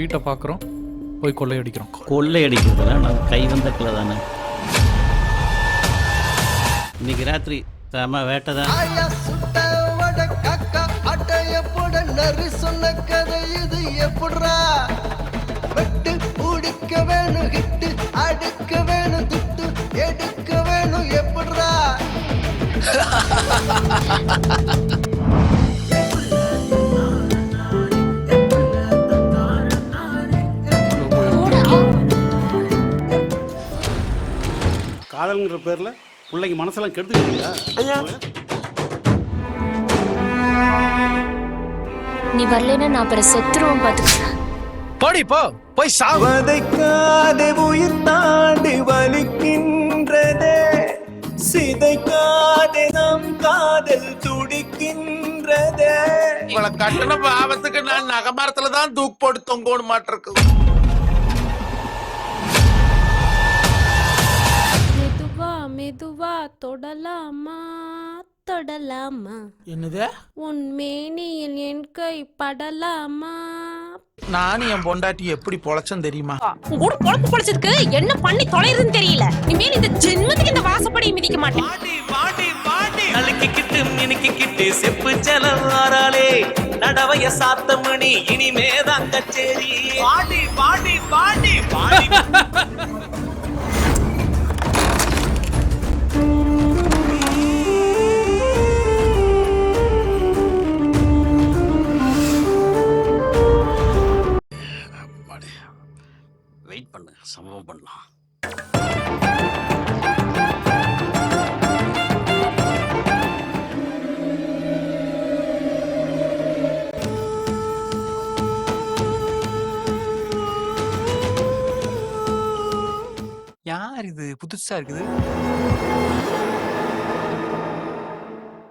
வீட்டை பார்க்குறோம், போய் கொள்ளையடிக்கிறோம். கொள்ளையடிக்கிறதுல நான் கை வந்த கிளை தானே. இன்னைக்கு ராத்திரி செம வேட்டை தான். சொன்ன கதை இது எப்படா? வெட்டு பிடிக்க வேணும், ஹிட்டு அடிக்க வேணும், துட்டு எடுக்க வேணும், எப்படா? காதல்ங்கிற பேர்ல பிள்ளைங்க மனசெல்லாம் கெடுத்துக்கிட்டீங்களா? நீ வரலன்னா நான் அப்புறம் செத்துருவோம் பாத்துக்க. போடி போ, போய் சாவதைக்காதே, உயிர் தாண்டி வலிக்கின்றதே, சிதைக்காதே நம் காதல் துடிக்கின்றதே. இவளை கட்டண பாவத்துக்கு நான் நகமரத்துல தான் தூக்கு போட்டு தொங்கோடு மாட்டிருக்கு. மெதுவா மெதுவா தொடலாமா தொடலாமா? என்னது? உன் மேனியில் என் கை படலாமா? நானும் என் பொண்டாட்டி எப்படி பொழைச்சேன்னு தெரியுமா? உன் கூட பொழப்பு பொழைச்சதுக்கு என்ன பண்ணி தொலைறதுன்னு தெரியல. இனிமேல் இந்த ஜென்மத்துக்கு இந்த வாசப்படி மிதிக்க மாட்டேன். அழுக்கிக்கிட்டு மினுக்கிக்கிட்டு செப்பு செலவாராலே நடவைய சாத்தமணி இனிமேதான் கச்சேரி. பாடி பாடி பாடி பாடி. வெயிட் பண்ணு, சம்பவம் பண்ணலாம். யார் இது? புதுசா இருக்குது.